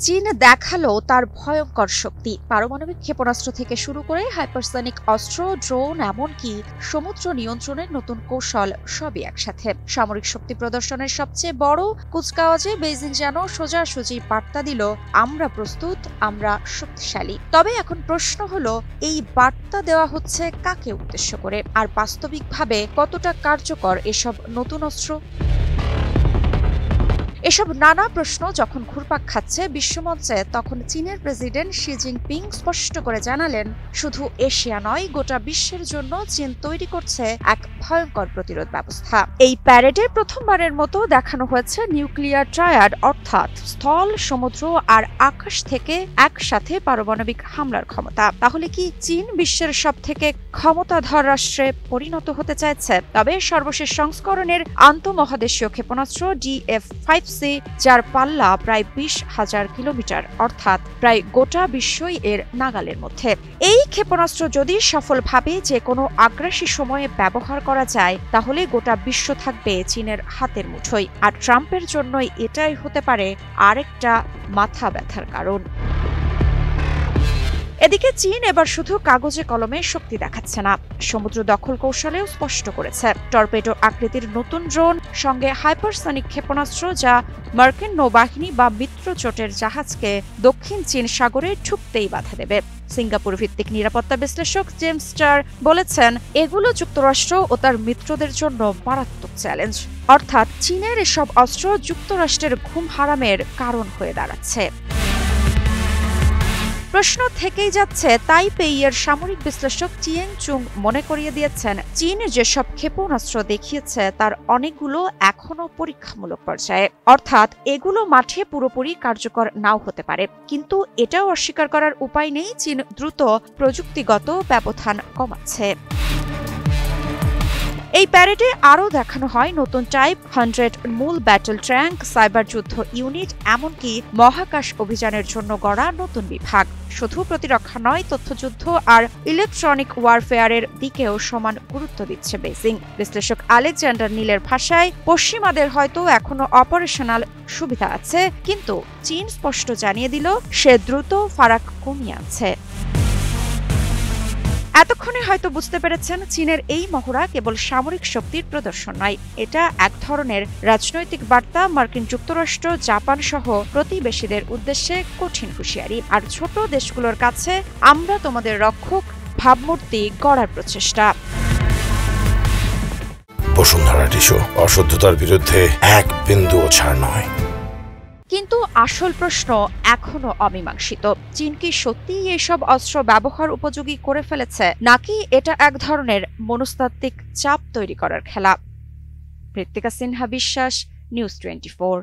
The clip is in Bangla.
চীন দেখালো তার ভয়ঙ্কর শক্তি। পারমাণবিক ক্ষেপণাস্ত্র থেকে শুরু করে হাইপারসনিক অস্ত্র, ড্রোন, এমনকি সমুদ্র নিয়ন্ত্রণের নতুন কৌশল সবই একসাথে। সামরিক শক্তি প্রদর্শনের সবচেয়ে বড় কুচকাওয়াজে বেইজিং যেন সোজাসুজি বার্তা দিল, আমরা প্রস্তুত, আমরা শক্তিশালী। তবে এখন প্রশ্ন হলো, এই বার্তা দেওয়া হচ্ছে কাকে উদ্দেশ্য করে, আর বাস্তবিকভাবে কতটা কার্যকর এসব নতুন অস্ত্র? এসব নানা প্রশ্ন যখন ঘুরপাক খাচ্ছে বিশ্বমঞ্চে, তখন চীনের প্রেসিডেন্ট শি জিনপিং স্পষ্ট করে জানালেন, শুধু এশিয়া নয়, গোটা বিশ্বের জন্য চীন তৈরি করছে এক ভয়ঙ্কর প্রতিরোধ ব্যবস্থা। এই প্যারেডে প্রথমবারের মতো দেখানো হয়েছে নিউক্লিয়ার ট্রায়াড, অর্থাৎ স্থল, সমুদ্র আর আকাশ থেকে একসাথে পারমাণবিক হামলার ক্ষমতা। তাহলে কি চীন বিশ্বের সবথেকে ক্ষমতাধর রাষ্ট্রে পরিণত হতে চাইছে? তবে সর্বশেষ সংস্করণের আন্তঃমহাদেশীয় ক্ষেপণাস্ত্র DF-5C, যার পাল্লা প্রায় 20,000 কিলোমিটার, অর্থাৎ প্রায় গোটা বিশ্বই এর নাগালের মধ্যে। এই ক্ষেপণাস্ত্র যদি সফলভাবে যে কোনো আগ্রাসী সময়ে ব্যবহার করা যায়, তাহলে গোটা বিশ্ব থাকবে চীনের হাতের মুঠোয়। আর ট্রাম্পের জন্যই এটাই হতে পারে আরেকটা মাথা ব্যথার কারণ। এদিকে চীন এবার শুধু কাগজে কলমে শক্তি দেখাচ্ছে না, সমুদ্র দখল কৌশলেও স্পষ্ট করেছে। টর্পেডো আকৃতির নতুন ড্রোন, সঙ্গে হাইপারসনিক ক্ষেপণাস্ত্র, যা মার্কিন নৌবাহিনী বা মিত্রজোটের জাহাজকে দক্ষিণ চীন সাগরে ঢুকতেই বাধা দেবে। সিঙ্গাপুর ভিত্তিক নিরাপত্তা বিশ্লেষক জেমস স্টার বলেছেন, এগুলো যুক্তরাষ্ট্র ও তার মিত্রদের জন্য মারাত্মক চ্যালেঞ্জ। অর্থাৎ চীনের এসব অস্ত্র যুক্তরাষ্ট্রের ঘুম হারামের কারণ হয়ে দাঁড়াচ্ছে। প্রশ্ন থেকেই যাচ্ছে, তাইপেইয়ের সামরিক বিশ্লেষক চিয়েং চুং মনে করিয়ে দিয়েছেন, চীন যেসব ক্ষেপণাস্ত্র দেখিয়েছে তার অনেকগুলো এখনো পরীক্ষামূলক পর্যায়ে। অর্থাৎ এগুলো মাঠে পুরোপুরি কার্যকর নাও হতে পারে, কিন্তু এটাও অস্বীকার করার উপায় নেই, চীন দ্রুত প্রযুক্তিগত ব্যবধান কমাচ্ছে। এই প্যারেডে আরও দেখানো হয় নতুন টাইপ 100 মূল ব্যাটল ট্যাঙ্ক, সাইবার যুদ্ধ ইউনিট, এমনকি মহাকাশ অভিযানের জন্য গড়া নতুন বিভাগ। শুধু প্রতিরক্ষা নয়, তথ্যযুদ্ধ আর ইলেকট্রনিক ওয়ারফেয়ারের দিকেও সমান গুরুত্ব দিচ্ছে বেইজিং। বিশ্লেষক আলেকজান্ডার নীলের ভাষায়, পশ্চিমাদের হয়তো এখনো অপারেশনাল সুবিধা আছে, কিন্তু চীন স্পষ্ট জানিয়ে দিল সে দ্রুত ফারাক কমিয়ে আনছে। এতক্ষণে হয়তো বুঝতে পেরেছেন, চীনের এই মহড়া কেবল সামরিক শক্তির প্রদর্শন নয়, এটা এক ধরনের রাজনৈতিক বার্তা, মার্কিন যুক্তরাষ্ট্র, জাপান সহ প্রতিবেশীদের উদ্দেশ্যে কঠিন হুঁশিয়ারি, আর ছোট দেশগুলোর কাছে আমরা তোমাদের রক্ষক ভাবমূর্তি গড়ার প্রচেষ্টা। বসুন্ধরা টিস্যু, অশুদ্ধতার বিরুদ্ধে এক বিন্দুও ছাড় নয়। কিন্তু আসল প্রশ্ন এখনো অমীমাংসিত, চীন কি সত্যিই এসব অস্ত্র ব্যবহার উপযোগী করে ফেলেছে, নাকি এটা এক ধরনের মনস্তাত্ত্বিক চাপ তৈরি করার খেলা? ঋত্বিকা সিনহা বিশ্বাস, নিউজ 24।